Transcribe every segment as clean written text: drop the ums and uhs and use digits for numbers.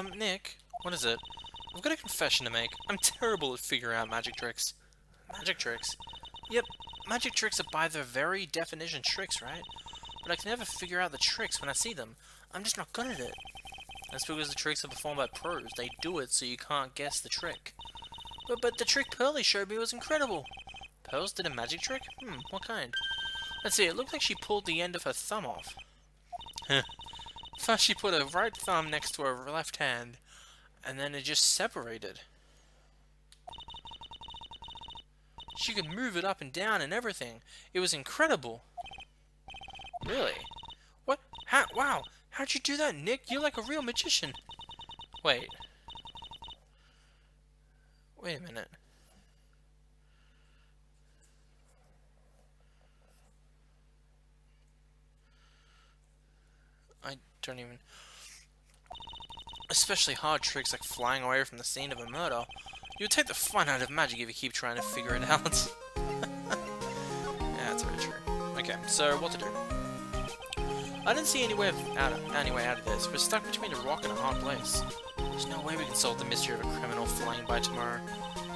Nick, what is it? I've got a confession to make. I'm terrible at figuring out magic tricks. Magic tricks? Yep, magic tricks are by their very definition tricks, right? But I can never figure out the tricks when I see them. I'm just not good at it. That's because the tricks are performed by pros. They do it so you can't guess the trick. But the trick Pearly showed me was incredible. Pearls did a magic trick? What kind? Let's see, it looked like she pulled the end of her thumb off. First she put her right thumb next to her left hand, and then it just separated. She could move it up and down and everything. It was incredible. Really? What? How? Wow! How'd you do that, Nick? You're like a real magician. Wait. Wait a minute. I don't even... Especially hard tricks like flying away from the scene of a murder. You would take the fun out of magic if you keep trying to figure it out. Yeah, that's very true. Okay, so what to do? I didn't see any way out of this. We're stuck between a rock and a hard place. There's no way we can solve the mystery of a criminal flying by tomorrow.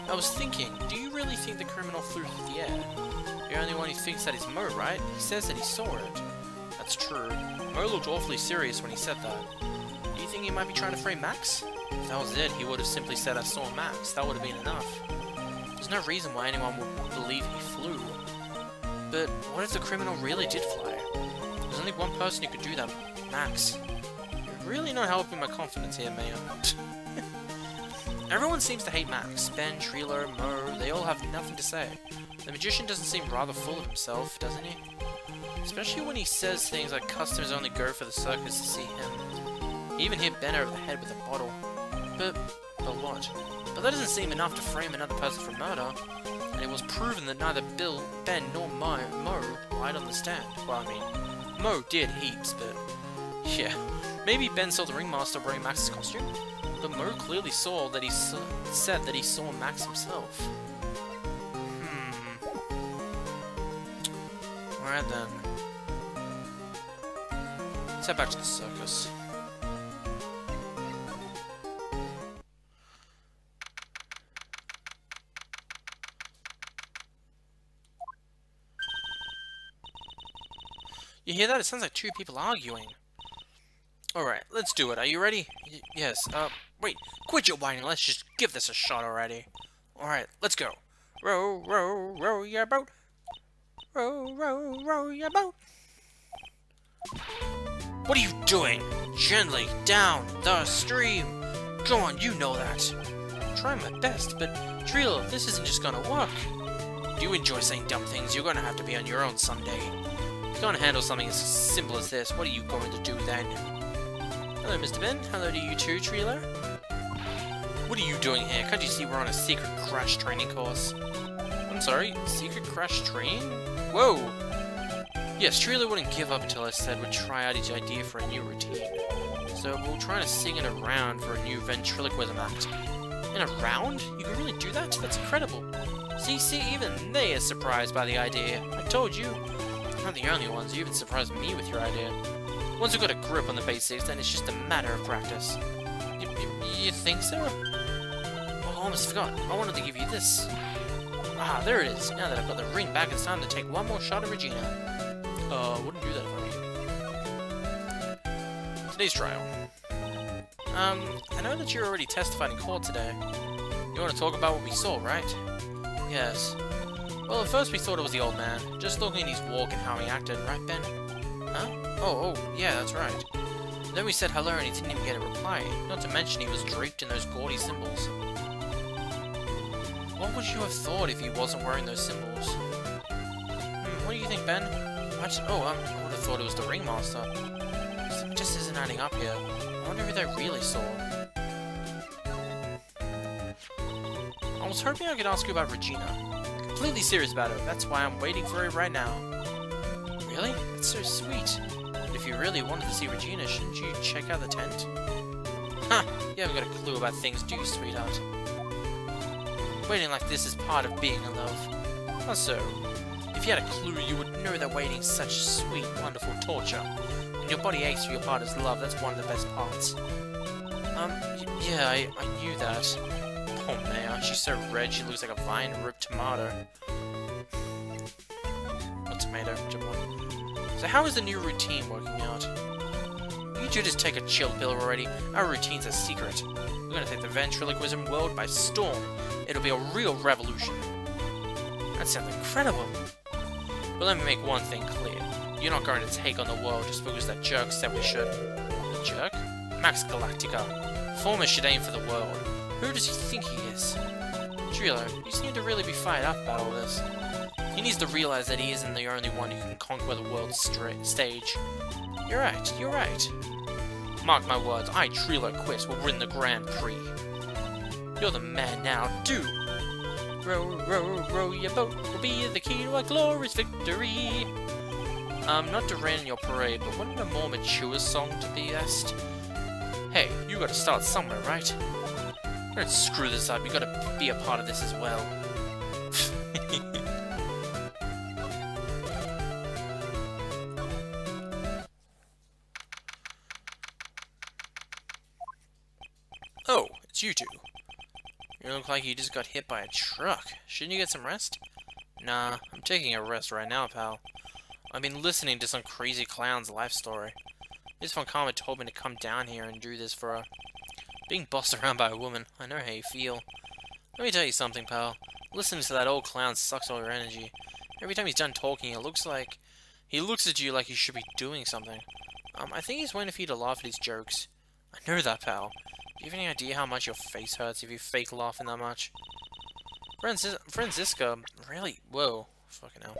I was thinking, do you really think the criminal flew through the air? You're the only one who thinks that is Mo, right? He says that he saw it. That's true. Mo looked awfully serious when he said that. Do you think he might be trying to frame Max? If that was it, he would have simply said I saw Max. That would have been enough. There's no reason why anyone would believe he flew. But what if the criminal really did fly? There's only one person who could do that, Max. You're really not helping my confidence here, Mayo. Everyone seems to hate Max. Ben, Trilo, Mo, they all have nothing to say. The magician doesn't seem rather full of himself, doesn't he? Especially when he says things like customers only go for the circus to see him. He even hit Ben over the head with a bottle. But what? But that doesn't seem enough to frame another person for murder. And it was proven that neither Ben nor Mo lied on the stand. Well, I mean, Mo did heaps, but... yeah. Maybe Ben saw the ringmaster wearing Max's costume? But Mo clearly saw that he said that he saw Max himself. Alright then. Let's head back to the circus. You hear that? It sounds like two people arguing. Alright, let's do it. Are you ready? Yes. Wait. Quit your whining. Let's just give this a shot already. Alright, let's go. Row, row, row your boat. Row, row, row your boat. What are you doing? Gently down the stream. Go on, you know that. I'm trying my best, but Trilo, this isn't just gonna work. Do you enjoy saying dumb things? You're gonna have to be on your own someday. If you can't handle something as simple as this, what are you going to do then? Hello, Mr. Ben. Hello to you too, Trilo. What are you doing here? Can't you see we're on a secret crash training course? I'm sorry, secret crash training? Whoa! Yes, Trilo wouldn't give up until I said we'd try out his idea for a new routine. So we're trying to sing in a round for a new ventriloquism act. In a round? You can really do that? That's incredible. See, even they are surprised by the idea. I told you. Not the only ones, you even surprised me with your idea. Once you've got a grip on the basics, then it's just a matter of practice. You think so? Oh, I almost forgot. I wanted to give you this. Ah, there it is. Now that I've got the ring back, it's time to take one more shot at Regina. Wouldn't do that if I were you. Today's trial. I know that you already testified in court today. You want to talk about what we saw, right? Yes. Well, at first we thought it was the old man. Just looking at his walk and how he acted, right, Ben? Huh? Oh, yeah, that's right. Then we said hello and he didn't even get a reply. Not to mention he was draped in those gaudy symbols. What would you have thought if he wasn't wearing those symbols? What do you think, Ben? What? Oh, I would have thought it was the ringmaster. Something just isn't adding up here. I wonder who they really saw. I was hoping I could ask you about Regina. I'm completely serious about her. That's why I'm waiting for her right now. Really? That's so sweet. But if you really wanted to see Regina, shouldn't you check out the tent? Ha! You haven't got a clue about things, do you, sweetheart? Waiting like this is part of being in love. How so? If you had a clue, you would know that waiting is such sweet, wonderful torture. When your body aches for your partner's love, that's one of the best parts. Yeah, I knew that. Oh man, she's so red she looks like a vine-ripped tomato. What tomato? So how is the new routine working out? You two just take a chill pill already. Our routine's a secret. We're gonna take the ventriloquism world by storm. It'll be a real revolution. That sounds incredible. But let me make one thing clear. You're not going to take on the world just because that jerk said we should. The jerk? Max Galactica. Former should aim for the world. Who does he think he is? Drilo, you seem to really be fired up about all this. He needs to realize that he isn't the only one who can conquer the world's stage. You're right. Mark my words, I, Trilo Quist, will win the Grand Prix. You're the man now, do! Row, row, row your boat will be the key to a glorious victory. Not to rain on your parade, but wouldn't a more mature song to be best? Hey, you gotta start somewhere, right? Don't screw this up, you gotta be a part of this as well. Oh, it's you two. You look like you just got hit by a truck. Shouldn't you get some rest? Nah, I'm taking a rest right now, pal. I've been listening to some crazy clown's life story. Miss Von Karma told me to come down here and do this for her. Being bossed around by a woman, I know how you feel. Let me tell you something, pal. Listening to that old clown sucks all your energy. Every time he's done talking, he looks at you like he should be doing something. I think he's waiting for you to laugh at his jokes. I know that, pal. Do you have any idea how much your face hurts if you fake laughing that much? Franziska really... Whoa. Fucking hell.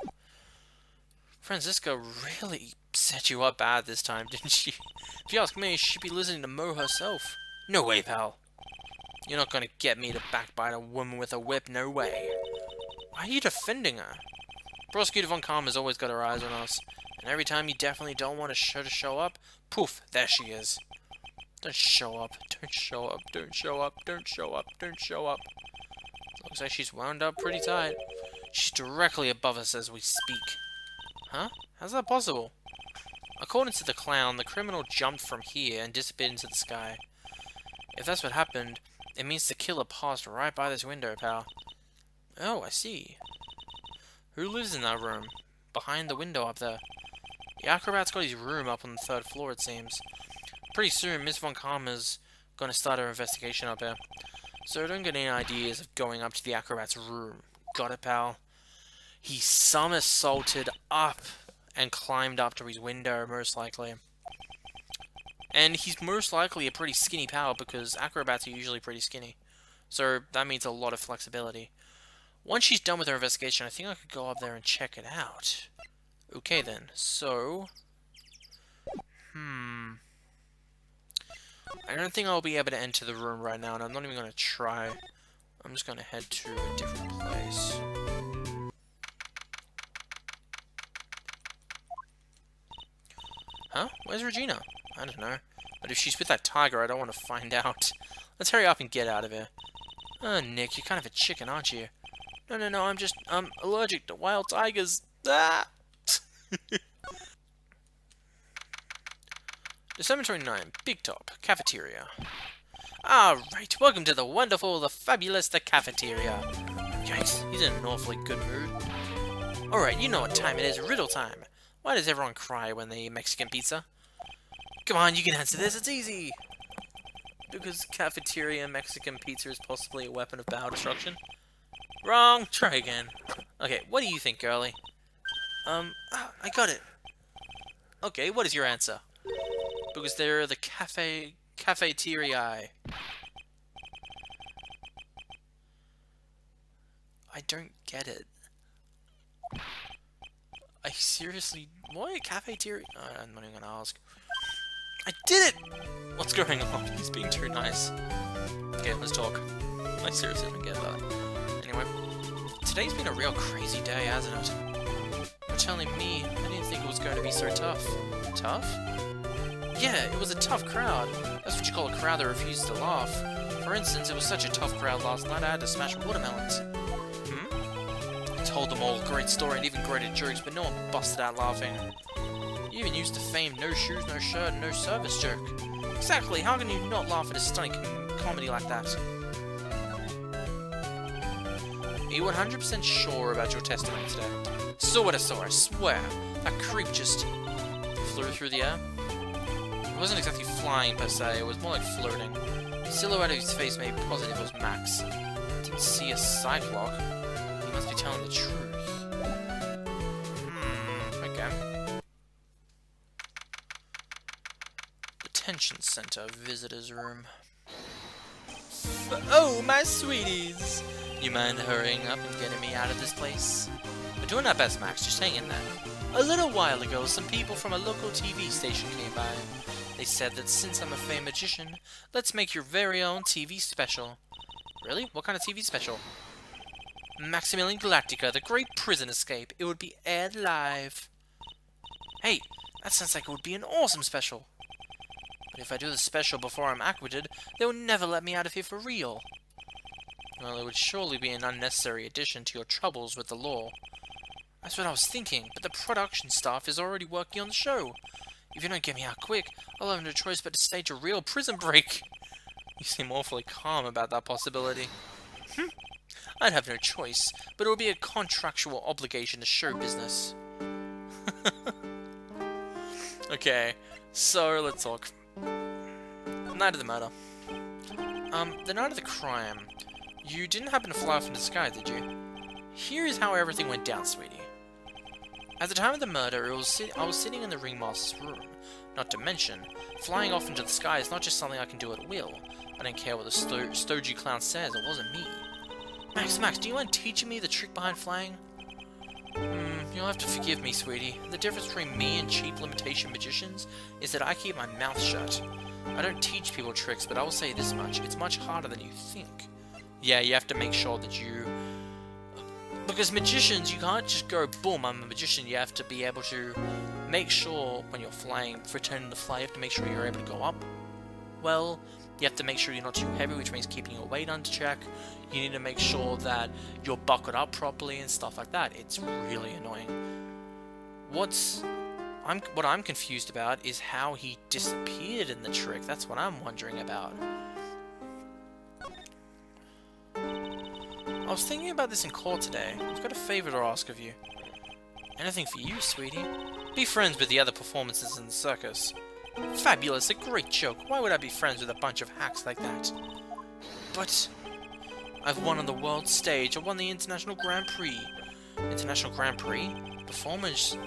Franziska really set you up bad this time, didn't she? If you ask me, she'd be listening to Mo herself. No way, pal. You're not gonna get me to backbite a woman with a whip, no way. Why are you defending her? Prosecutor Von Karma's always got her eyes on us. And every time you definitely don't want her to show up, poof, there she is. Don't show up, don't show up, don't show up, don't show up, don't show up. Looks like she's wound up pretty tight. She's directly above us as we speak. Huh? How's that possible? According to the clown, the criminal jumped from here and disappeared into the sky. If that's what happened, it means the killer passed right by this window, pal. Oh, I see. Who lives in that room? Behind the window up there. The acrobat's got his room up on the 3rd floor, it seems. Pretty soon, Miss Von Karma's gonna start her investigation up here. So don't get any ideas of going up to the acrobat's room. Got it, pal? He somersaulted up and climbed up to his window, most likely. And he's most likely a pretty skinny pal because acrobats are usually pretty skinny. So that means a lot of flexibility. Once she's done with her investigation, I think I could go up there and check it out. Okay then, so... I don't think I'll be able to enter the room right now, and I'm not even going to try. I'm just going to head to a different place. Huh? Where's Regina? I don't know. But if she's with that tiger, I don't want to find out. Let's hurry up and get out of here. Oh, Nick, you're kind of a chicken, aren't you? No, I'm allergic to wild tigers. Ah! December 29, Big Top, Cafeteria. Ah, right, welcome to the wonderful, the fabulous, the cafeteria. Yikes, he's in an awfully good mood. Alright, you know what time it is, riddle time. Why does everyone cry when they eat Mexican pizza? Come on, you can answer this, it's easy! Because cafeteria Mexican pizza is possibly a weapon of bowel destruction? Wrong! Try again. Okay, what do you think, girlie? I got it. Okay, what is your answer? Because they're the cafeteria. I don't get it. I seriously... What? Cafeteria? I'm not even gonna ask. I did it! What's going on? He's being too nice. Okay, let's talk. I seriously don't get that. Anyway, today's been a real crazy day, hasn't it? You're telling me I didn't think it was going to be so tough. Tough? Yeah, it was a tough crowd. That's what you call a crowd that refuses to laugh. For instance, it was such a tough crowd last night I had to smash watermelons. I told them all a great story and even greater jokes, but no one busted out laughing. You even used the famed no shoes, no shirt, no service joke. Exactly, how can you not laugh at a stunning comedy like that? Are you 100% sure about your testimony today? So what I saw, I swear. That creep just flew through the air. It wasn't exactly flying per se, it was more like floating. The silhouette of his face made positive it was Max. I didn't see a cyclock. He must be telling the truth. Okay. Detention Center, visitor's room. Oh, my sweeties! You mind hurrying up and getting me out of this place? We're doing our best, Max, just hang in there. A little while ago, some people from a local TV station came by. They said that since I'm a famed magician, let's make your very own TV special. Really? What kind of TV special? Maximilian Galactica, the Great Prison Escape. It would be aired live. Hey, that sounds like it would be an awesome special. But if I do the special before I'm acquitted, they will never let me out of here for real. Well, it would surely be an unnecessary addition to your troubles with the law. That's what I was thinking, but the production staff is already working on the show. If you don't get me out quick, I'll have no choice but to stage a real prison break. You seem awfully calm about that possibility. I'd have no choice, but it would be a contractual obligation to show business. Okay, so let's talk. Night of the murder. The night of the crime. You didn't happen to fly off into the sky, did you? Here is how everything went down, sweetie. At the time of the murder, I was sitting in the ringmaster's room. Not to mention, flying off into the sky is not just something I can do at will. I don't care what the stodgy clown says, it wasn't me. Max, do you mind teaching me the trick behind flying? You'll have to forgive me, sweetie. The difference between me and cheap limitation magicians is that I keep my mouth shut. I don't teach people tricks, but I will say this much. It's much harder than you think. Yeah, you have to make sure that you... Because magicians, you can't just go, boom, I'm a magician. You have to be able to make sure when you're flying, pretending to fly, you have to make sure you're able to go up. Well, you have to make sure you're not too heavy, which means keeping your weight under check. You need to make sure that you're buckled up properly and stuff like that. It's really annoying. What I'm confused about is how he disappeared in the trick. That's what I'm wondering about. I was thinking about this in court today. I've got a favor to ask of you. Anything for you, sweetie. Be friends with the other performances in the circus. Fabulous, a great joke. Why would I be friends with a bunch of hacks like that? But I've won on the world stage. I won the International Grand Prix. International Grand Prix? Performers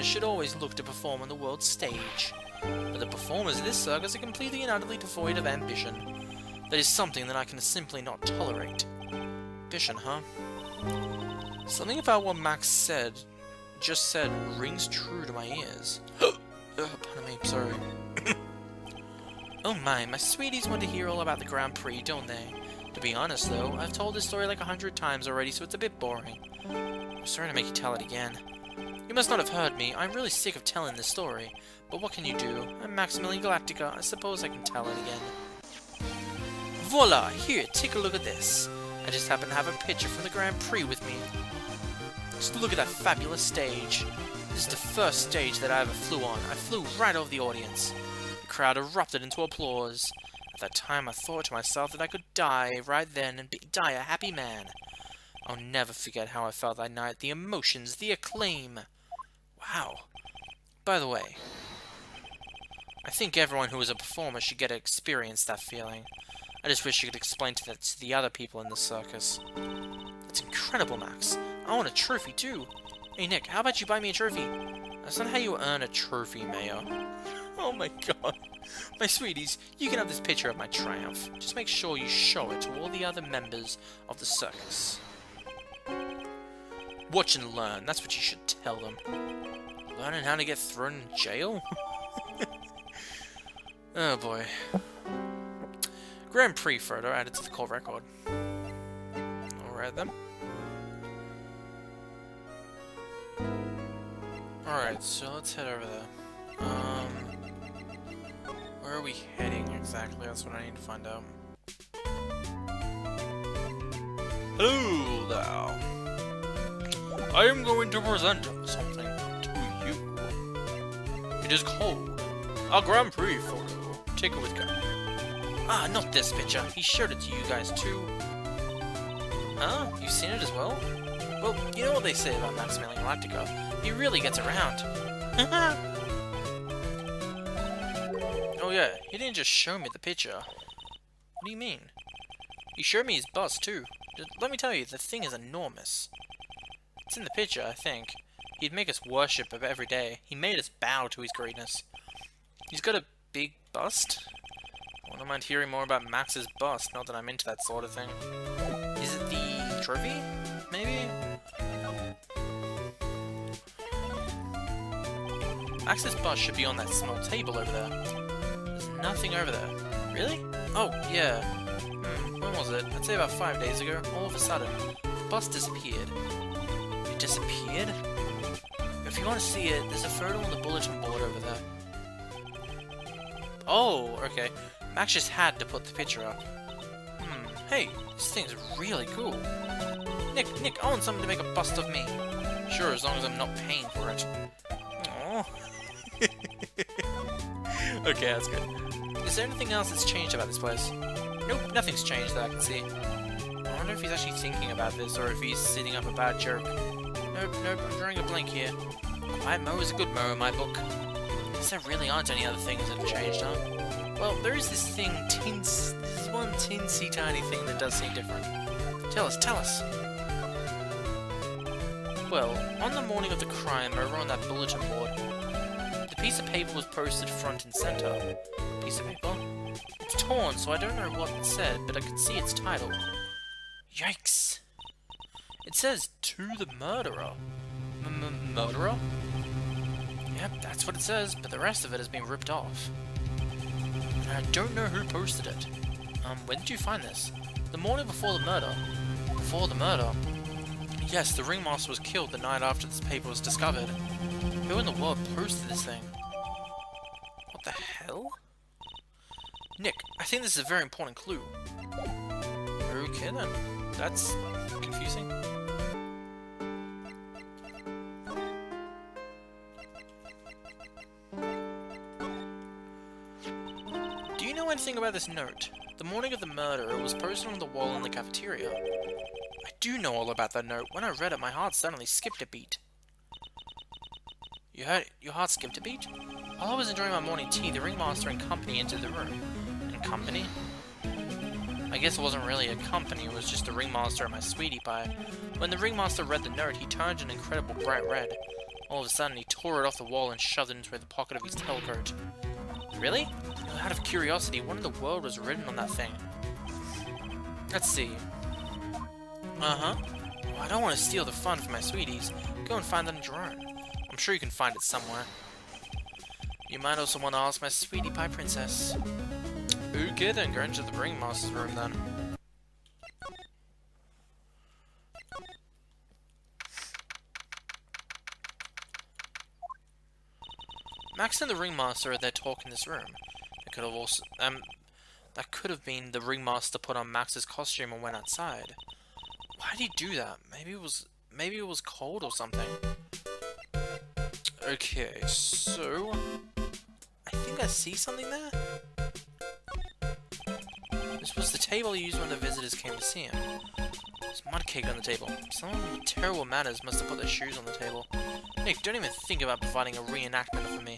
should always look to perform on the world stage. But the performers of this circus are completely and utterly devoid of ambition. That is something that I can simply not tolerate. Ambition, huh? Something about what Max just said rings true to my ears. Pardon me, sorry. Oh my sweeties want to hear all about the Grand Prix, don't they? To be honest though, I've told this story like 100 times already, so it's a bit boring. I'm sorry to make you tell it again. You must not have heard me. I'm really sick of telling this story. But what can you do? I'm Maximilian Galactica. I suppose I can tell it again. Voila! Here, take a look at this. I just happen to have a picture from the Grand Prix with me. Just look at that fabulous stage. This is the first stage that I ever flew on. I flew right over the audience. The crowd erupted into applause. At that time, I thought to myself that I could die right then and die a happy man. I'll never forget how I felt that night. The emotions, the acclaim. Wow. By the way, I think everyone who is a performer should get to experience that feeling. I just wish you could explain that to the other people in the circus. That's incredible, Max. I want a trophy, too. Hey, Nick, how about you buy me a trophy? That's not how you earn a trophy, Mayo. Oh my god. My sweeties, you can have this picture of my triumph. Just make sure you show it to all the other members of the circus. Watch and learn, that's what you should tell them. Learning how to get thrown in jail? Oh boy. Grand Prix photo added to the call record. Alright then. Alright, so let's head over there. Where are we heading exactly? That's what I need to find out. Hello there. I am going to present something to you. It is called a Grand Prix photo take it with you. Ah, not this picture. He showed it to you guys too. Huh? You've seen it as well? Well, you know what they say about Maximilian Galactica. He really gets around. Oh yeah, he didn't just show me the picture. What do you mean? He showed me his bust too. Let me tell you, the thing is enormous. It's in the picture, I think. He'd make us worship him every day. He made us bow to his greatness. He's got a big bust? I wouldn't mind hearing more about Max's bust, not that I'm into that sort of thing. Is it the trophy? Maybe? Max's bust should be on that small table over there. There's nothing over there. Really? Oh, yeah. When was it? I'd say about 5 days ago. All of a sudden, the bust disappeared. It disappeared? If you want to see it, there's a photo on the bulletin board over there. Oh, okay. Max just had to put the picture up. Hey, this thing's really cool. Nick, I want someone to make a bust of me. Sure, as long as I'm not paying for it. Aww. Okay, that's good. Is there anything else that's changed about this place? Nope, nothing's changed that I can see. I wonder if he's actually thinking about this, or if he's setting up a bad joke. Nope, I'm drawing a blank here. Quiet Mo is a good Mo in my book. Guess there really aren't any other things that have changed, huh? Well, there is this thing, this one teensy tiny thing that does seem different. Tell us. Well, on the morning of the crime, over on that bulletin board, the piece of paper was posted front and center. Piece of paper? It's torn, so I don't know what it said, but I could see its title. Yikes! It says, "To the murderer." Murderer? Yep, that's what it says, but the rest of it has been ripped off. And I don't know who posted it. When did you find this? The morning before the murder. Before the murder? Yes, the ringmaster was killed the night after this paper was discovered. Who in the world posted this thing? What the hell? Nick, I think this is a very important clue. Okay then. That's confusing. Do you know anything about this note? The morning of the murder, it was posted on the wall in the cafeteria. I do know all about that note. When I read it, my heart suddenly skipped a beat. You heard it? Your heart skipped a beat? While I was enjoying my morning tea, the ringmaster and company entered the room. And company? I guess it wasn't really a company, it was just the ringmaster and my sweetie pie. When the ringmaster read the note, he turned an incredible bright red. All of a sudden, he tore it off the wall and shoved it into the pocket of his tailcoat. Really? Out of curiosity, what in the world was written on that thing? Let's see. Well, I don't want to steal the fun from my sweeties. Go and find that on your own. I'm sure you can find it somewhere. You might also want to ask my sweetie pie princess. Okay then, go into the ringmaster's room then. Max and the ringmaster are there talking in this room. It could have also that could have been the ringmaster put on Max's costume and went outside. Why did he do that? Maybe it was cold or something. Okay, so I think I see something there. This was the table he used when the visitors came to see him. There's mud cake on the table. Someone with terrible manners must have put their shoes on the table. Nick, don't even think about providing a reenactment for me.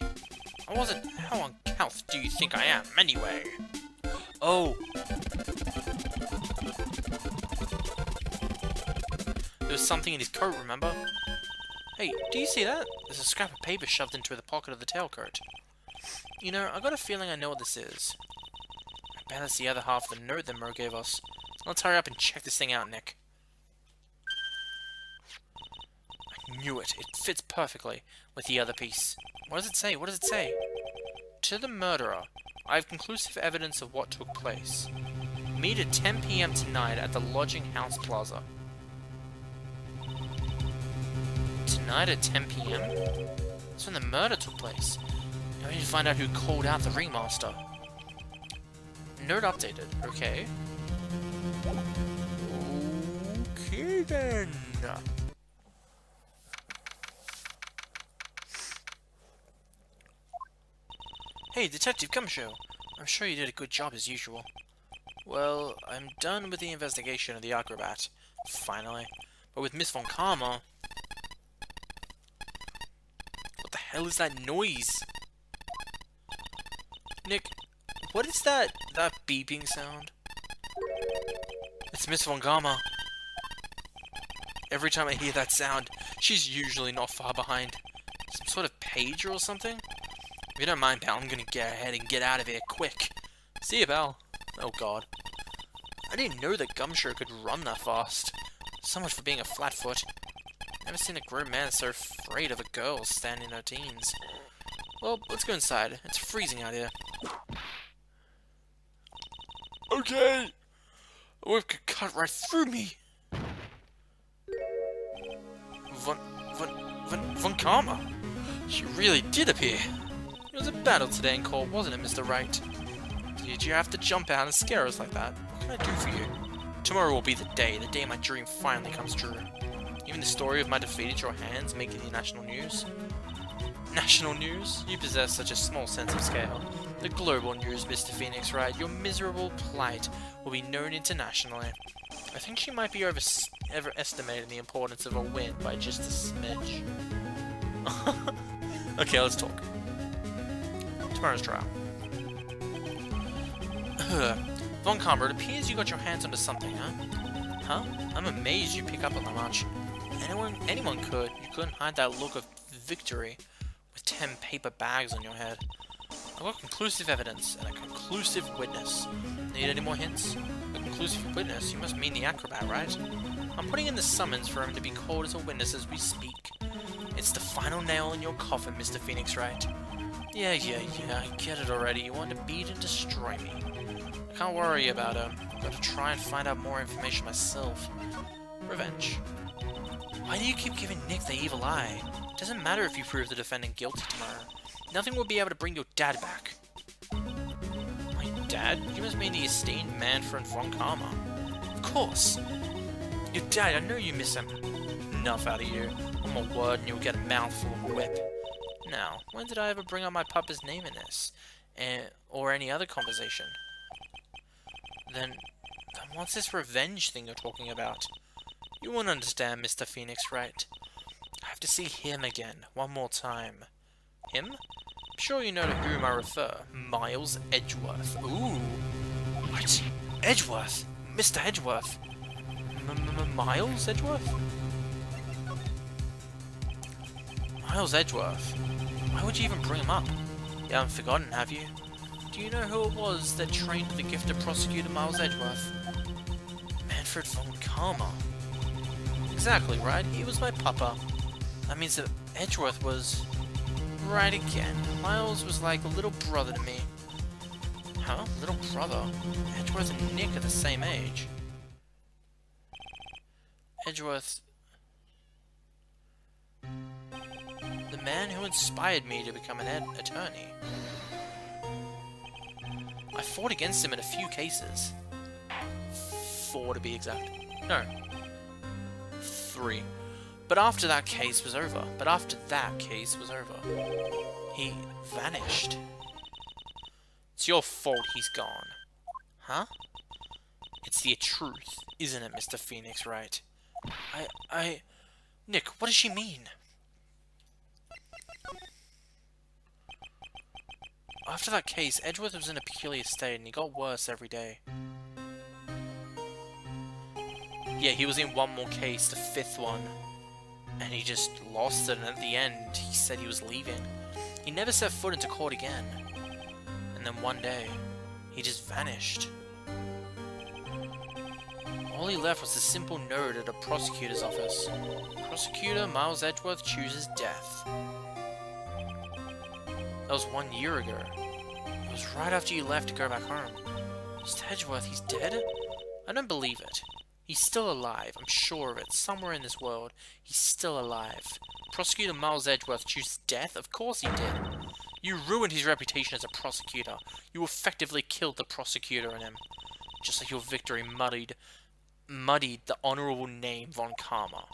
I wasn't... How on earth do you think I am, anyway? Oh! There was something in his coat, remember? Hey, do you see that? There's a scrap of paper shoved into the pocket of the tailcoat. You know, I got a feeling I know what this is. I bet that's the other half of the note that Mo gave us. Let's hurry up and check this thing out, Nick. I knew it. It fits perfectly with the other piece. What does it say? What does it say? To the murderer, I have conclusive evidence of what took place. Meet at 10 PM tonight at the Lodging House Plaza. Tonight at 10 PM? That's when the murder took place. I need to find out who called out the ringmaster. Note updated. Okay. Okay then. Hey, Detective, come show. I'm sure you did a good job as usual. Well, I'm done with the investigation of the acrobat. Finally. But with Miss Von Karma... What the hell is that noise? Nick, what is that beeping sound? It's Miss Von Karma. Every time I hear that sound, she's usually not far behind. Some sort of pager or something? If you don't mind, pal, I'm gonna get ahead and get out of here quick. See you, pal. Oh god. I didn't know that Gumshoe could run that fast. So much for being a flatfoot. Never seen a grown man so afraid of a girl standing in her teens. Well, let's go inside. It's freezing out here. Okay! A whip could cut right through me! Von Karma! She really did appear! It was a battle today in court, wasn't it, Mr. Wright? Did you have to jump out and scare us like that? What can I do for you? Tomorrow will be the day my dream finally comes true. Even the story of my defeat at your hands making the national news. National news? You possess such a small sense of scale. The global news, Mr. Phoenix Wright. Your miserable plight will be known internationally. I think she might be overestimating the importance of a win by just a smidge. Okay, let's talk. Tomorrow's trial. Von Karma, it appears you got your hands onto something, huh? Huh? I'm amazed you pick up on that much. Anyone could. You couldn't hide that look of victory with 10 paper bags on your head. I've got conclusive evidence and a conclusive witness. Need any more hints? A conclusive witness? You must mean the acrobat, right? I'm putting in the summons for him to be called as a witness as we speak. It's the final nail in your coffin, Mr. Phoenix Wright. Yeah, I get it already. You want to beat and destroy me. I can't worry about her. I've got to try and find out more information myself. Revenge. Why do you keep giving Nick the evil eye? It doesn't matter if you prove the defendant guilty tomorrow. Nothing will be able to bring your dad back. My dad? You must mean the esteemed Manfred von Karma. Of course. Your dad, I know you miss him. Enough out of you. One more word and you'll get a mouthful of a whip. Now, when did I ever bring up my papa's name in this? Or any other conversation? Then what's this revenge thing you're talking about? You won't understand, Mr. Phoenix Wright. I have to see him again, one more time. Him? I'm sure you know to whom I refer. Miles Edgeworth. Ooh. What? Edgeworth? Mr. Edgeworth? Miles Edgeworth? Miles Edgeworth? Why would you even bring him up? You haven't forgotten, have you? Do you know who it was that trained the gifted prosecutor Miles Edgeworth? Manfred von Karma. Exactly, right? He was my papa. That means that Edgeworth was... Right again. Miles was like a little brother to me. Huh? Little brother? Edgeworth and Nick are the same age. Edgeworth... The man who inspired me to become an attorney. I fought against him in a few cases. 4 to be exact. No. 3. But after that case was over. He vanished. It's your fault he's gone. Huh? It's the truth, isn't it, Mr. Phoenix Wright? Nick, what does she mean? After that case, Edgeworth was in a peculiar state and he got worse every day. Yeah, he was in one more case, the 5th one. And he just lost it, and at the end, he said he was leaving. He never set foot into court again. And then one day, he just vanished. All he left was a simple note at a prosecutor's office. Prosecutor Miles Edgeworth chooses death. That was 1 year ago. It was right after you left to go back home. Mr. Edgeworth, he's dead? I don't believe it. He's still alive, I'm sure of it. Somewhere in this world, he's still alive. Prosecutor Miles Edgeworth chooses death? Of course he did. You ruined his reputation as a prosecutor. You effectively killed the prosecutor in him. Just like your victory muddied the honorable name Von Karma.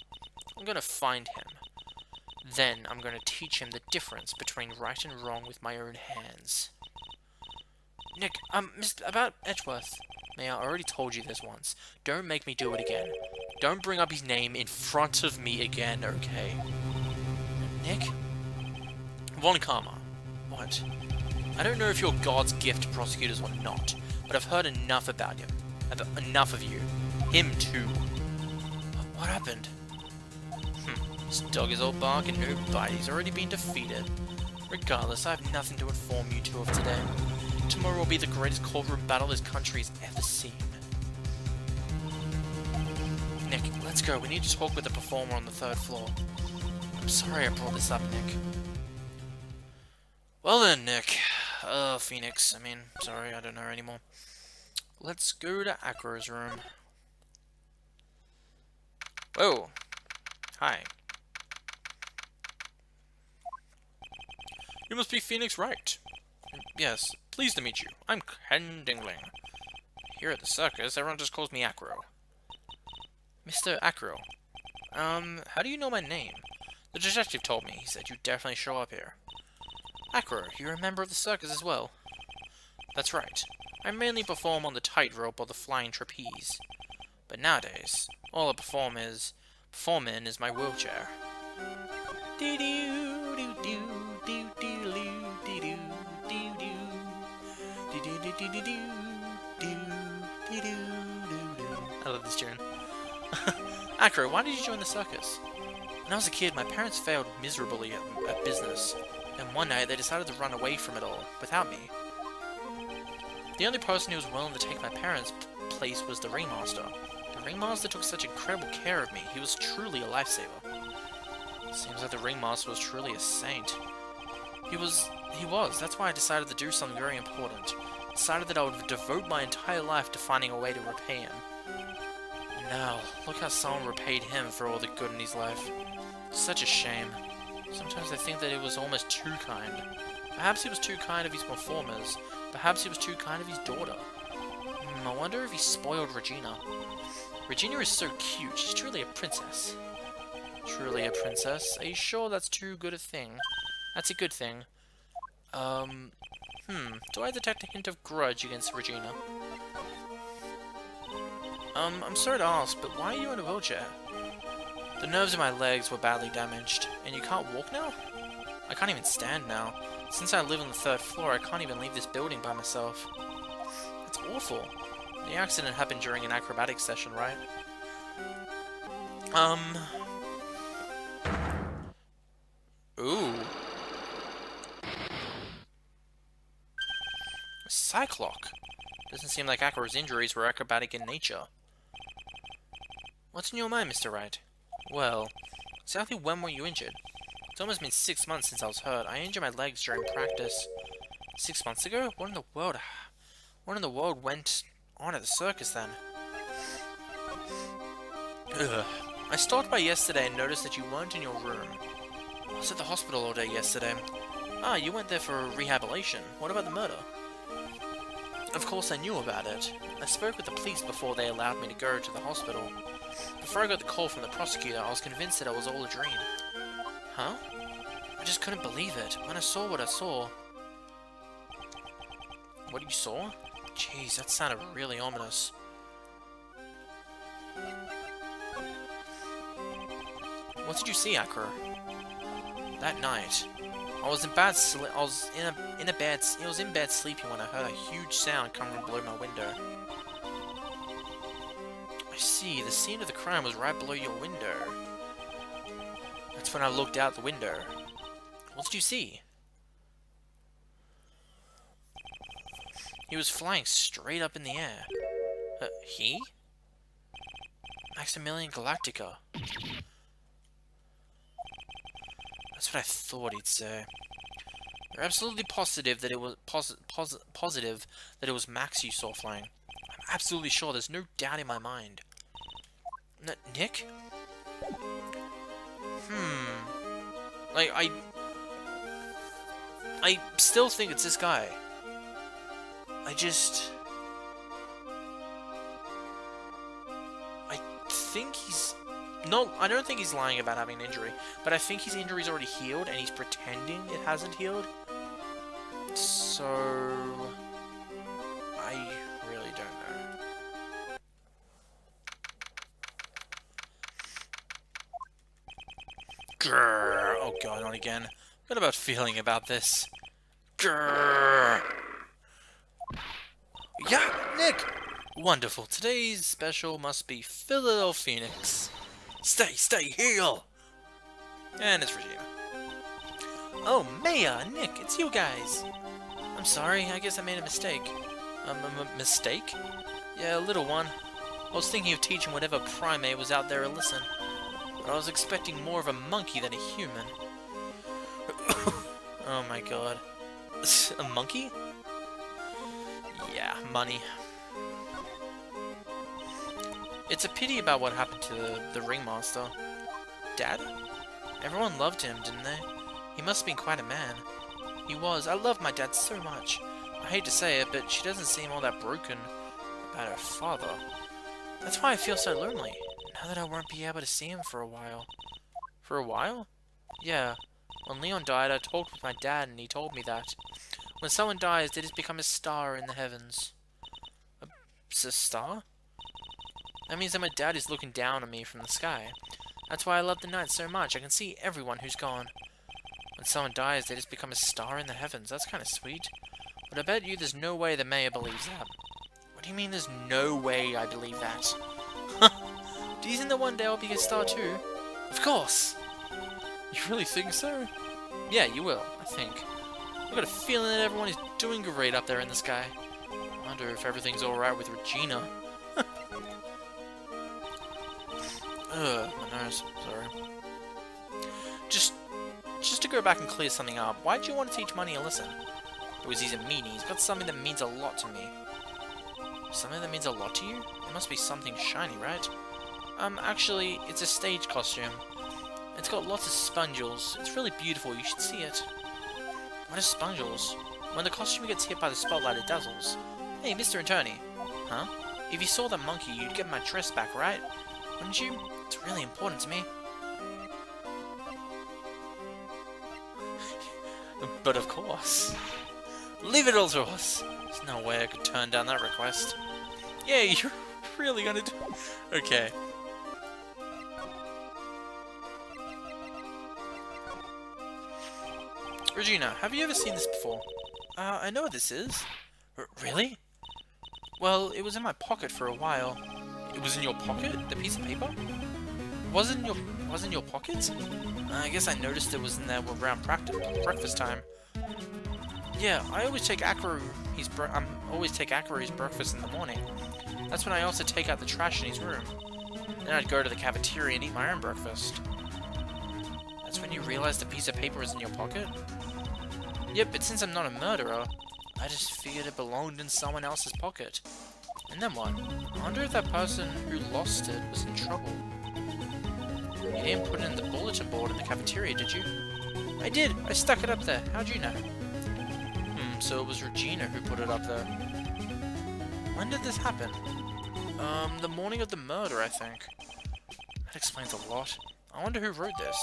I'm gonna find him. Then I'm gonna teach him the difference between right and wrong with my own hands. Nick, Mr. About Edgeworth. I already told you this once. Don't make me do it again. Don't bring up his name in front of me again, okay? Nick? Von Karma. What? I don't know if you're God's gift to prosecutors or not, but I've heard enough about him. Enough of you. Him too. What happened? This dog is all bark and no bite. He's already been defeated. Regardless, I have nothing to inform you two of today. Tomorrow will be the greatest courtroom battle this country has ever seen. Nick, let's go. We need to talk with the performer on the 3rd floor. I'm sorry I brought this up, Nick. Well then, Nick. Phoenix. Sorry, I don't know anymore. Let's go to Acro's room. Whoa. Hi. You must be Phoenix Wright. Yes, pleased to meet you. I'm Ken Dingling. Here at the circus, everyone just calls me Acro. Mr. Acro. How do you know my name? The detective told me. He said you'd definitely show up here. Acro, you're a member of the circus as well. That's right. I mainly perform on the tightrope or the flying trapeze. But nowadays, all I perform in is my wheelchair. I love this tune. Acro, why did you join the circus? When I was a kid, my parents failed miserably at business, and one night they decided to run away from it all, without me. The only person who was willing to take my parents' place was the ringmaster. The ringmaster took such incredible care of me. He was truly a lifesaver. Seems like the ringmaster was truly a saint. He was. That's why I decided to do something very important. Decided that I would devote my entire life to finding a way to repay him. And now, look how someone repaid him for all the good in his life. Such a shame. Sometimes I think that it was almost too kind. Perhaps he was too kind of his performers. Perhaps he was too kind of his daughter. I wonder if he spoiled Regina. Regina is so cute. She's truly a princess. Truly a princess? Are you sure that's too good a thing? That's a good thing. Do I detect a hint of grudge against Regina? I'm sorry to ask, but why are you in a wheelchair? The nerves in my legs were badly damaged, and you can't walk now? I can't even stand now. Since I live on the 3rd floor, I can't even leave this building by myself. That's awful. The accident happened during an acrobatic session, right? Ooh. A Cyclock. Doesn't seem like Acro's injuries were acrobatic in nature. What's in your mind, Mr. Wright? Well, exactly when were you injured? It's almost been 6 months since I was hurt. I injured my legs during practice. 6 months ago? What in the world? What in the world went on at the circus then? Ugh. I stopped by yesterday and noticed that you weren't in your room. I was at the hospital all day yesterday. Ah, you went there for rehabilitation. What about the murder? Of course I knew about it. I spoke with the police before they allowed me to go to the hospital. Before I got the call from the prosecutor, I was convinced that it was all a dream. Huh? I just couldn't believe it. When I saw what I saw... What you saw? Jeez, that sounded really ominous. What did you see, Acro? That night, I was in bed sleeping when I heard a huge sound coming from below my window. I see, the scene of the crime was right below your window. That's when I looked out the window. What did you see? He was flying straight up in the air. He? Maximilian Galactica. That's what I thought he'd say. You're absolutely positive that it was positive that it was Max you saw flying. I'm absolutely sure. There's no doubt in my mind. Nick? Like I still think it's this guy. I think he's... No, I don't think he's lying about having an injury, but I think his injury's already healed, and he's pretending it hasn't healed. So... Grrr. Oh god, not again. What about feeling about this? Grrr. Yeah, Nick! Wonderful. Today's special must be Philadelphia Phoenix. Stay, heal! And it's Regina. Oh, Maya, Nick, it's you guys. I'm sorry, I guess I made a mistake. A mistake? Yeah, a little one. I was thinking of teaching whatever primate was out there to listen. But I was expecting more of a monkey than a human. Oh my god. A monkey? Yeah, money. It's a pity about what happened to the ringmaster. Dad? Everyone loved him, didn't they? He must have been quite a man. He was. I love my dad so much. I hate to say it, but she doesn't seem all that broken about her father. That's why I feel so lonely, now that I won't be able to see him for a while. For a while? Yeah. When Leon died, I talked with my dad and he told me that. When someone dies, they just become a star in the heavens. A star? That means that my dad is looking down on me from the sky. That's why I love the night so much. I can see everyone who's gone. When someone dies, they just become a star in the heavens. That's kind of sweet. But I bet you there's no way the mayor believes that. What do you mean there's no way I believe that? Do you think that one day I'll be a star too? Of course! You really think so? Yeah, you will, I think. I've got a feeling that everyone is doing great up there in the sky. I wonder if everything's alright with Regina. Ugh, my nose. Sorry. Just to go back and clear something up, why'd you want to teach Money a lesson? Because he's a meanie. He's got something that means a lot to me. Something that means a lot to you? It must be something shiny, right? Actually, it's a stage costume. It's got lots of spongles. It's really beautiful. You should see it. What are spongles? When the costume gets hit by the spotlight, it dazzles. Hey, Mr. Attourney. Huh? If you saw that monkey, you'd get my dress back, right? Wouldn't you? It's really important to me. But of course. Leave it all to us. There's no way I could turn down that request. Yeah, you're really gonna do... Okay. Regina, have you ever seen this before? I know what this is. Really? Well, it was in my pocket for a while. It was in your pocket? The piece of paper? Wasn't in your pocket? I guess I noticed it was in there around breakfast time. Yeah, I always take Acro his breakfast in the morning. That's when I also take out the trash in his room. Then I'd go to the cafeteria and eat my own breakfast. That's when you realize the piece of paper is in your pocket? Yep, but since I'm not a murderer, I just figured it belonged in someone else's pocket. And then what? I wonder if that person who lost it was in trouble. You didn't put it in the bulletin board in the cafeteria, did you? I did! I stuck it up there. How'd you know? So it was Regina who put it up there. When did this happen? The morning of the murder, I think. That explains a lot. I wonder who wrote this.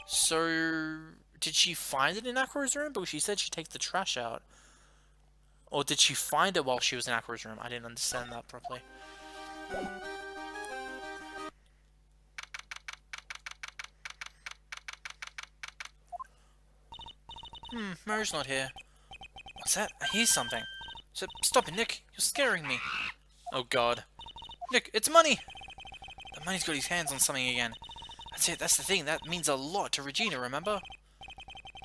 So... did she find it in Acro's room? Because she said she'd take the trash out. Or did she find it while she was in Acro's room? I didn't understand that properly. Mo's not here. What's that? I hear something. So, stop it, Nick. You're scaring me. Oh, God. Nick, it's Money! The Money's got his hands on something again. That's it, that's the thing. That means a lot to Regina, remember?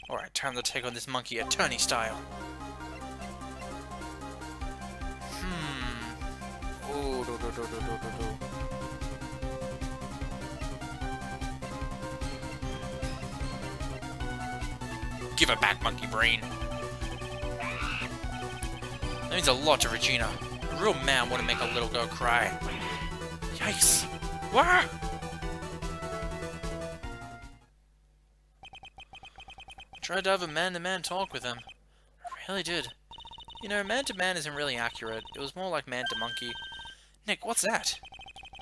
Alright, time to take on this monkey Attourney style. Oh, do. Give it back, monkey brain. That means a lot to Regina. A real man wouldn't make a little girl cry. Yikes. Wah! I tried to have a man-to-man talk with him. I really did. You know, man-to-man isn't really accurate. It was more like man-to-monkey. Nick, what's that?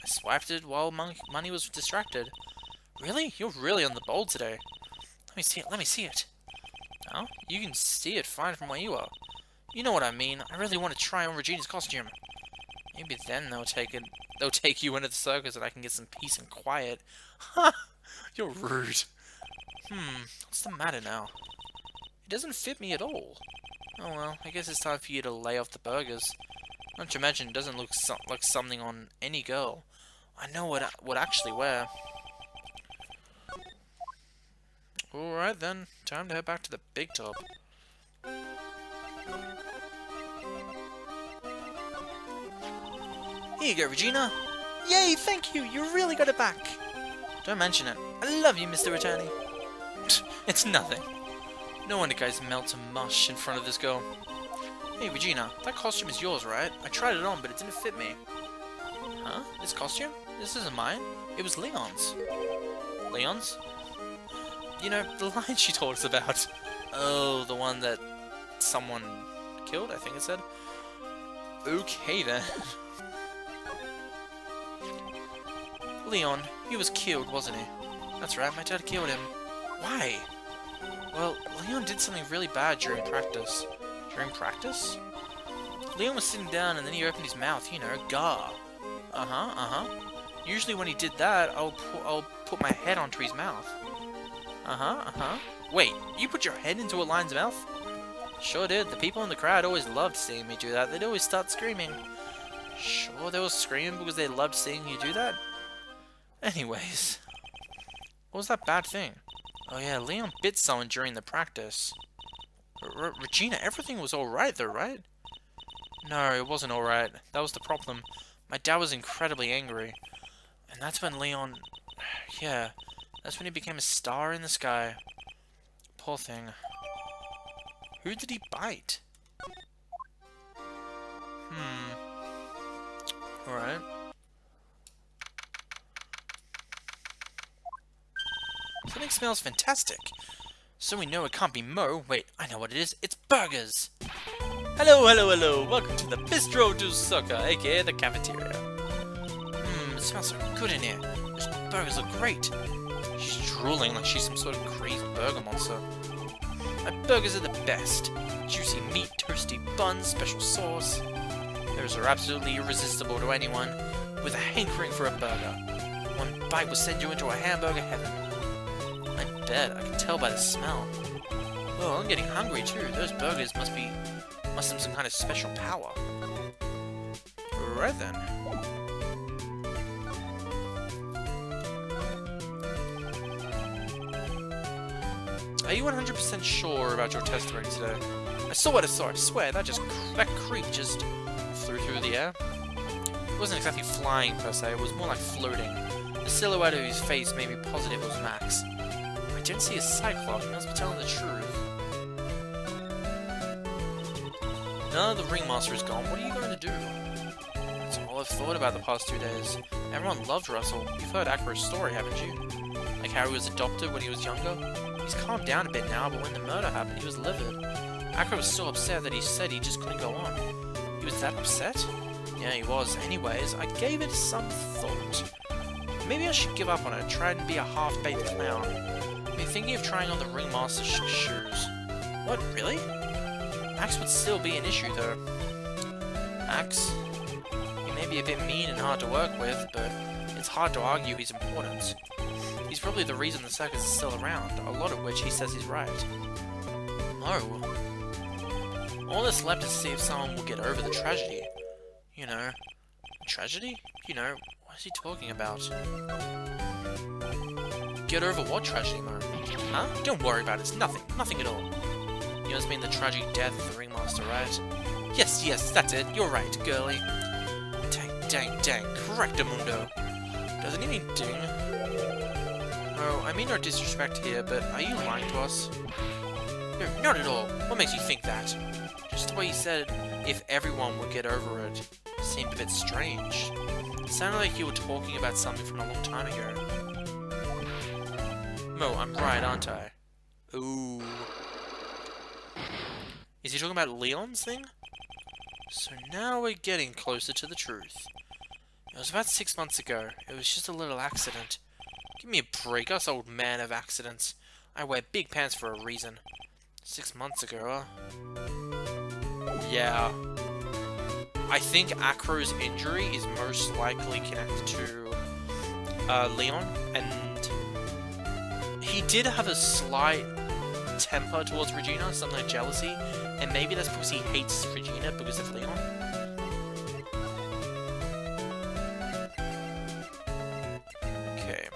I swiped it while Money was distracted. Really? You're really on the ball today. Let me see it. Oh, you can see it fine from where you are. You know what I mean. I really want to try on Regina's costume. Maybe then they'll take you into the circus and I can get some peace and quiet. Ha! You're rude. What's the matter now? It doesn't fit me at all. Oh well, I guess it's time for you to lay off the burgers. Don't you imagine it doesn't look like something on any girl. I know what I would actually wear. Alright then, time to head back to the big top. Here you go, Regina. Yay, thank you, you really got it back. Don't mention it. I love you, Mr. Attourney. It's nothing. No wonder guys melt to mush in front of this girl. Hey, Regina, that costume is yours, right? I tried it on, but it didn't fit me. Huh? This costume? This isn't mine. It was Leon's. Leon's? You know, the line she told us about. Oh, the one that someone killed, I think it said. Okay, then. Leon, he was killed, wasn't he? That's right, my dad killed him. Why? Well, Leon did something really bad during practice. During practice? Leon was sitting down and then he opened his mouth, you know, gah. Usually when he did that, I'll put my head onto his mouth. Wait, you put your head into a lion's mouth? Sure did. The people in the crowd always loved seeing me do that. They'd always start screaming. Sure, they were screaming because they loved seeing you do that? Anyways, what was that bad thing? Oh yeah, Leon bit someone during the practice. Regina, everything was alright though, right? No, it wasn't alright. That was the problem. My dad was incredibly angry. And that's when Leon... Yeah, that's when he became a star in the sky. Poor thing. Who did he bite? Alright. Something smells fantastic. So we know it can't be Mo. Wait, I know what it is. It's burgers! Hello, hello, hello! Welcome to the Bistro du Sucker, aka the cafeteria. It smells so good in here. Those burgers look great. She's drooling like she's some sort of crazy burger monster. My burgers are the best. Juicy meat, toasty buns, special sauce. Those are absolutely irresistible to anyone with a hankering for a burger. One bite will send you into a hamburger heaven. I bet, I can tell by the smell. Oh, I'm getting hungry too. Those burgers must have some kind of special power. Right then. Are you 100% sure about your test ring today? I saw what I saw, I swear, that creep just flew through the air. It wasn't exactly flying per se, it was more like floating. The silhouette of his face made me positive it was Max. I didn't see a Cyclops, he must be telling the truth. Now that the ringmaster is gone, what are you going to do? That's all I've thought about the past 2 days. Everyone loved Russell. You've heard Acro's story, haven't you? Like how he was adopted when he was younger? He's calmed down a bit now, but when the murder happened, he was livid. Acro was so upset that he said he just couldn't go on. He was that upset? Yeah, he was. Anyways, I gave it some thought. Maybe I should give up on it, try and be a half-baked clown. I've been thinking of trying on the ringmaster's shoes. What, really? Max would still be an issue, though. Max? He may be a bit mean and hard to work with, but it's hard to argue his importance. He's probably the reason the circus is still around, a lot of which he says is right. No. All that's left is to see if someone will get over the tragedy. You know... Tragedy? You know, what is he talking about? Get over what tragedy, Mo? Huh? Don't worry about it, it's nothing. Nothing at all. You must mean the tragic death of the ringmaster, right? Yes, that's it. You're right, girlie. Dang. Correctamundo. Doesn't he mean ding? No, I mean no disrespect here, but are you lying to us? No, not at all. What makes you think that? Just the way you said, if everyone would get over it, seemed a bit strange. It sounded like you were talking about something from a long time ago. Mo, I'm right, aren't I? Ooh. Is he talking about Leon's thing? So now we're getting closer to the truth. It was about 6 months ago. It was just a little accident. Give me a break, us old man of accidents. I wear big pants for a reason. 6 months ago, huh? Yeah. I think Acro's injury is most likely connected to Leon, and he did have a slight temper towards Regina, something like jealousy, and maybe that's because he hates Regina because of Leon. Okay.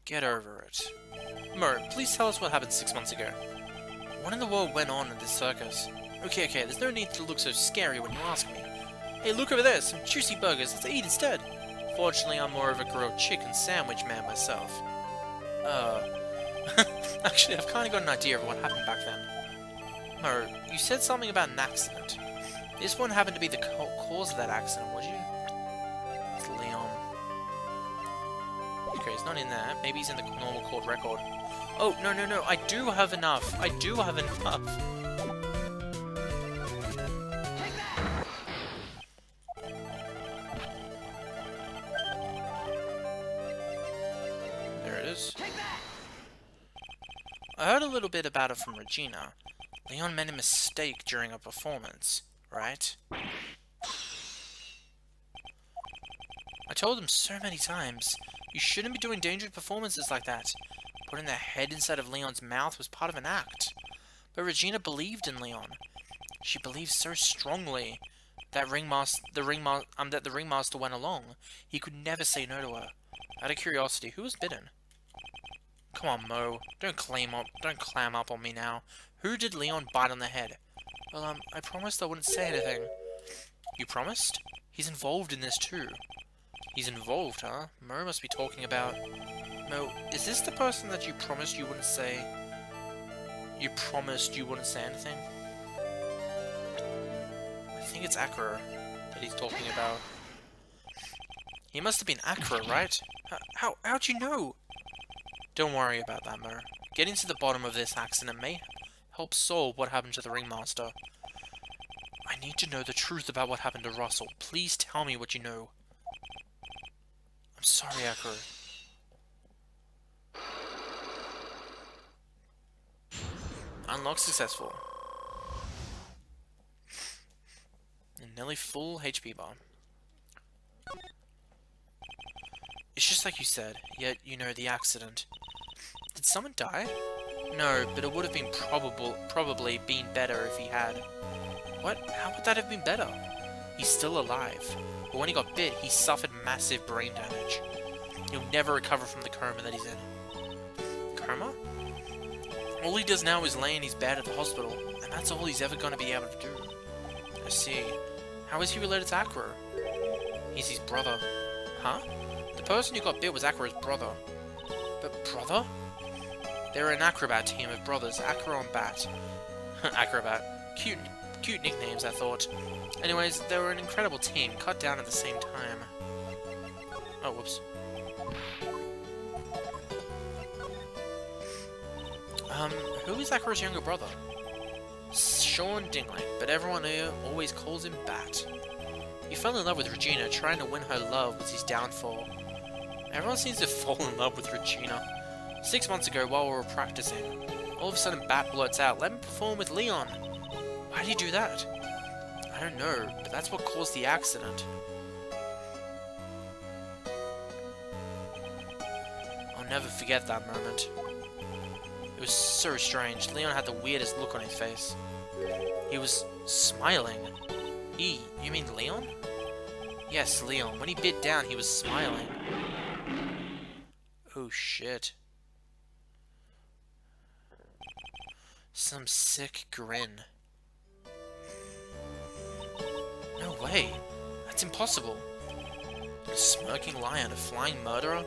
Get over it. Mo, please tell us what happened 6 months ago. What in the world went on in this circus? Okay, there's no need to look so scary when you ask me. Hey, look over there, some juicy burgers, let's eat instead. Fortunately, I'm more of a grilled chicken sandwich man myself. Actually, I've kinda got an idea of what happened back then. Mo, you said something about an accident. This wouldn't happen to be the cause of that accident, would you? It's Leon. Okay, he's not in there. Maybe he's in the normal court record. Oh, no, I do have enough. There it is. I heard a little bit about it from Regina. Leon made a mistake during a performance, right? I told him so many times, you shouldn't be doing dangerous performances like that. Putting their head inside of Leon's mouth was part of an act. But Regina believed in Leon. She believed so strongly that the ringmaster went along. He could never say no to her. Out of curiosity, who was bitten? Come on, Mo. Don't clam up on me now. Who did Leon bite on the head? Well, I promised I wouldn't say anything. You promised? He's involved in this too. He's involved, huh? Mo must be talking about... Mo, is this the person that you promised you wouldn't say... You promised you wouldn't say anything? I think it's Acro that he's talking about. He must have been Acro, right? How'd you know? Don't worry about that, Mo. Getting to the bottom of this accident may help solve what happened to the ringmaster. I need to know the truth about what happened to Russell. Please tell me what you know. I'm sorry, Acro. Unlock successful. A nearly full HP bar. It's just like you said, yet you know the accident. Did someone die? No, but it would have been probably been better if he had. What? How would that have been better? He's still alive. But when he got bit, he suffered massive brain damage. He'll never recover from the coma that he's in. Coma? All he does now is lay in his bed at the hospital, and that's all he's ever going to be able to do. I see. How is he related to Acro? He's his brother. Huh? The person who got bit was Acro's brother. But brother? They're an acrobat team of brothers, Acro and Bat. Acrobat. Cute nicknames, I thought. Anyways, they were an incredible team, cut down at the same time. Oh, whoops. Who is Acro's younger brother? Sean Dingley, but everyone here always calls him Bat. He fell in love with Regina, trying to win her love was his downfall. Everyone seems to fall in love with Regina. 6 months ago, while we were practicing, all of a sudden Bat blurts out, "Let me perform with Leon." Why did he do that? I don't know, but that's what caused the accident. I'll never forget that moment. It was so strange. Leon had the weirdest look on his face. He was smiling. You mean Leon? Yes, Leon. When he bit down, he was smiling. Oh shit. Some sick grin. No way. That's impossible. A smirking lion, a flying murderer?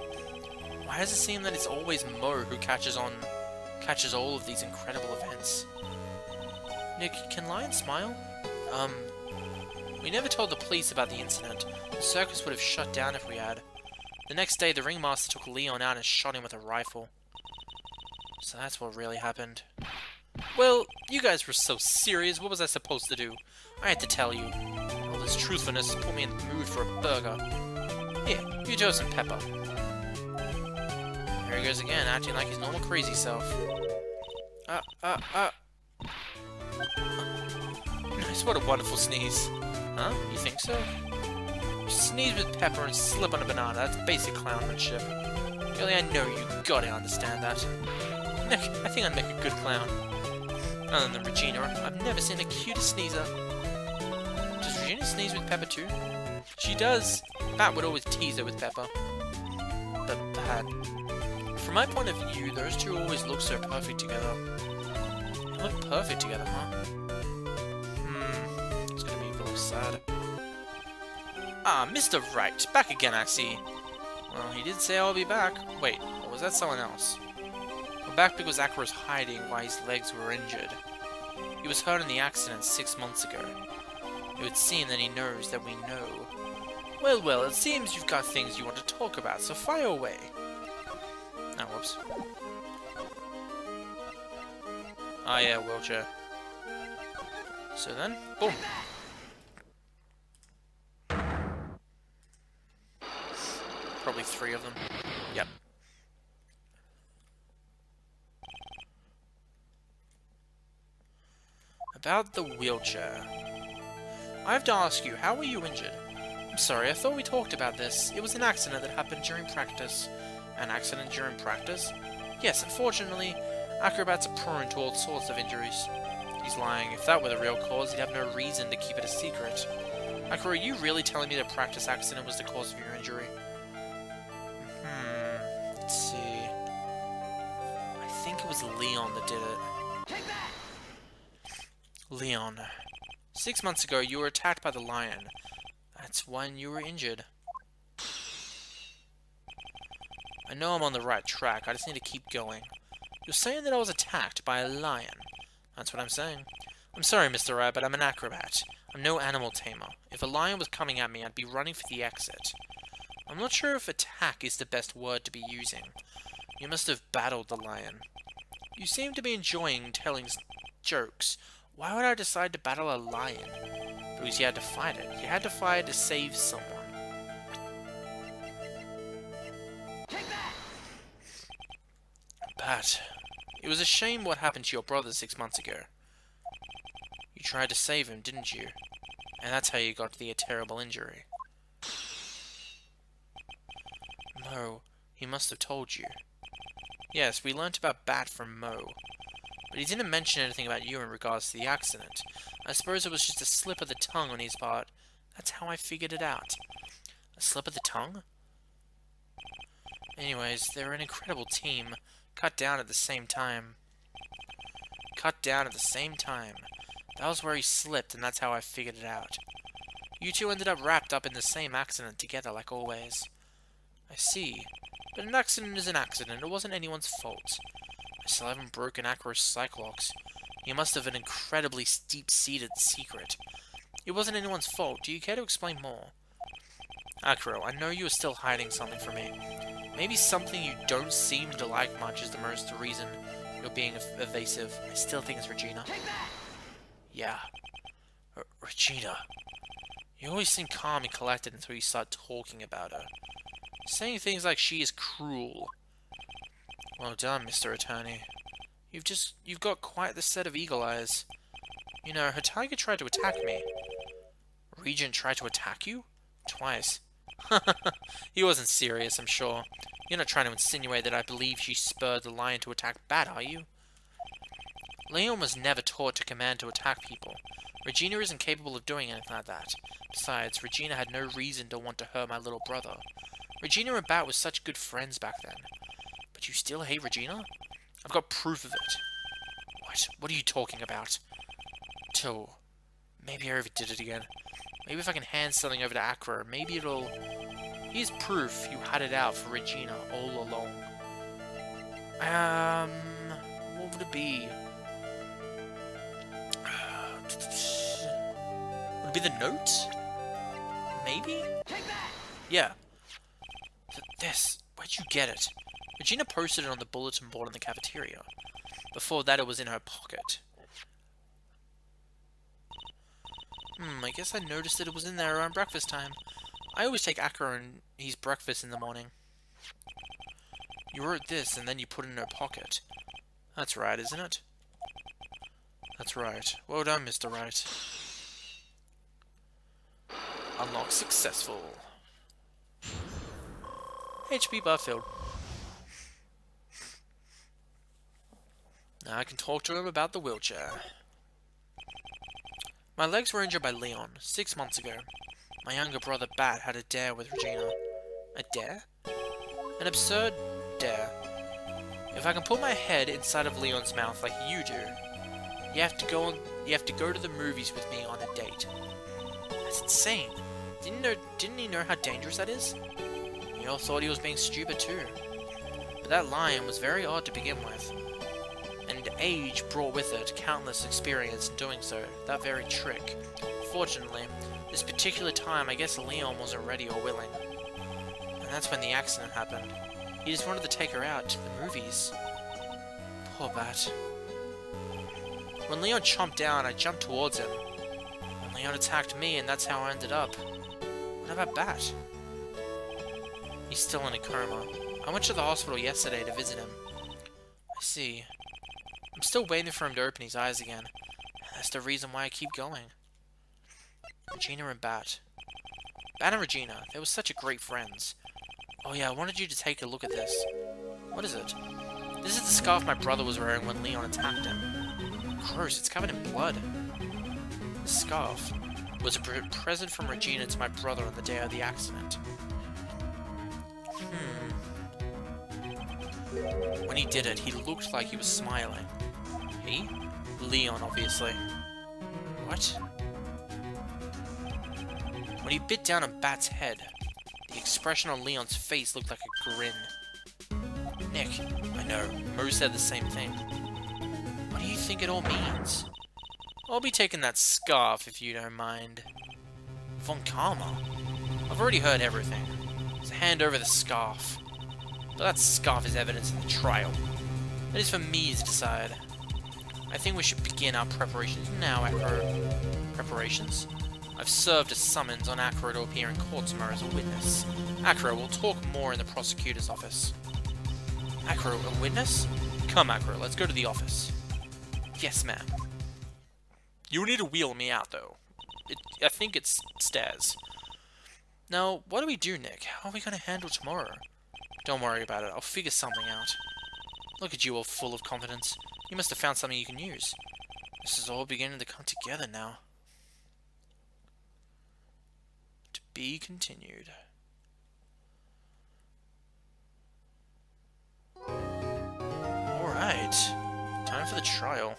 Why does it seem that it's always Mo who catches all of these incredible events? Nick, can lions smile? We never told the police about the incident. The circus would have shut down if we had. The next day, the ringmaster took Leon out and shot him with a rifle. So that's what really happened. Well, you guys were so serious, what was I supposed to do? I had to tell you. All this truthfulness put me in the mood for a burger. Here, you toast some pepper. There he goes again, acting like his normal crazy self. Nice, what a wonderful sneeze. Huh? You think so? You sneeze with pepper and slip on a banana. That's basic clownmanship. Really, I know you gotta understand that. Nick, I think I'd make a good clown. Other than Regina, I've never seen a cuter sneezer. Does Regina sneeze with pepper too? She does. Bat would always tease her with pepper. But Bat... From my point of view, those two always look so perfect together. They look perfect together, huh? It's gonna be a little sad. Ah, Mr. Wright, back again, I see. Well, he did say I'll be back. Wait, or was that someone else? We're back because Acro was hiding while his legs were injured. He was hurt in the accident 6 months ago. It would seem that he knows that we know. Well, well, it seems you've got things you want to talk about, so fire away. Oh, whoops. Ah, yeah, wheelchair. So then, boom. Probably 3 of them. Yep. About the wheelchair. I have to ask you, how were you injured? I'm sorry, I thought we talked about this. It was an accident that happened during practice. An accident during practice? Yes, unfortunately, acrobats are prone to all sorts of injuries. He's lying. If that were the real cause, he'd have no reason to keep it a secret. Acro, are you really telling me the practice accident was the cause of your injury? Let's see. I think it was Leon that did it. Leon. 6 months ago, you were attacked by the lion. That's when you were injured. I know I'm on the right track, I just need to keep going. You're saying that I was attacked by a lion. That's what I'm saying. I'm sorry, Mr. Wright, but I'm an acrobat. I'm no animal tamer. If a lion was coming at me, I'd be running for the exit. I'm not sure if attack is the best word to be using. You must have battled the lion. You seem to be enjoying telling jokes. Why would I decide to battle a lion? Because you had to fight it. You had to fight to save someone. But it was a shame what happened to your brother 6 months ago. You tried to save him, didn't you? And that's how you got the terrible injury. Mo, he must have told you. Yes, we learnt about Bat from Mo. But he didn't mention anything about you in regards to the accident. I suppose it was just a slip of the tongue on his part. That's how I figured it out. A slip of the tongue? Anyways, they're an incredible team. Cut down at the same time. Cut down at the same time. That was where he slipped, and that's how I figured it out. You two ended up wrapped up in the same accident together, like always. I see. But an accident is an accident. It wasn't anyone's fault. I still haven't broken Acro's Cyclops. He must have an incredibly deep-seated secret. It wasn't anyone's fault. Do you care to explain more? Acro, I know you are still hiding something from me. Maybe something you don't seem to like much is the most reason you're being evasive. I still think it's Regina. Yeah. Regina. You always seem calm and collected until you start talking about her. Saying things like she is cruel. Well done, Mr. Attourney. You've got quite the set of eagle eyes. You know, her tiger tried to attack me. Regent tried to attack you? Twice. He wasn't serious, I'm sure. You're not trying to insinuate that I believe she spurred the lion to attack Bat, are you? Leon was never taught to command to attack people. Regina isn't capable of doing anything like that. Besides, Regina had no reason to want to hurt my little brother. Regina and Bat were such good friends back then. But you still hate Regina? I've got proof of it. What? What are you talking about? Till... Maybe I overdid it again. Maybe if I can hand something over to Acro, maybe it'll... Here's proof you had it out for Regina all along. What would it be? Would it be the note? Maybe? Yeah. This. Where'd you get it? Regina posted it on the bulletin board in the cafeteria. Before that, it was in her pocket. I guess I noticed that it was in there around breakfast time. I always take Acro and his breakfast in the morning. You wrote this, and then you put it in her pocket. That's right, isn't it? That's right. Well done, Mr. Wright. Unlock successful. HP bar filled. Now I can talk to him about the wheelchair. My legs were injured by Leon 6 months ago. My younger brother Bat had a dare with Regina. A dare? An absurd dare. If I can put my head inside of Leon's mouth like you do, you have to go to the movies with me on a date. That's insane. Didn't he know how dangerous that is? We all thought he was being stupid too. But that lion was very odd to begin with. And age brought with it countless experience in doing so, that very trick. Fortunately, this particular time I guess Leon wasn't ready or willing. And that's when the accident happened. He just wanted to take her out to the movies. Poor Bat. When Leon chomped down, I jumped towards him. And Leon attacked me, and that's how I ended up. What about Bat? He's still in a coma. I went to the hospital yesterday to visit him. I see. I'm still waiting for him to open his eyes again. And that's the reason why I keep going. Regina and Bat. Bat and Regina, they were such great friends. Oh yeah, I wanted you to take a look at this. What is it? This is the scarf my brother was wearing when Leon attacked him. Gross, it's covered in blood. The scarf was a present from Regina to my brother on the day of the accident. When he did it, he looked like he was smiling. He? Leon, obviously. What? When he bit down on Bat's head, the expression on Leon's face looked like a grin. Nick, I know, Mo said the same thing. What do you think it all means? I'll be taking that scarf if you don't mind. Von Karma? I've already heard everything. So hand over the scarf. But that scarf is evidence in the trial. It is for me to decide. I think we should begin our preparations now, Acro. Preparations? I've served a summons on Acro to appear in court tomorrow as a witness. Acro will talk more in the prosecutor's office. Acro, a witness? Come, Acro, let's go to the office. Yes, ma'am. You need to wheel me out, though. I think it's stairs. Now, what do we do, Nick? How are we going to handle tomorrow? Don't worry about it. I'll figure something out. Look at you, all full of confidence. You must have found something you can use. This is all beginning to come together now. To be continued. Alright. Time for the trial.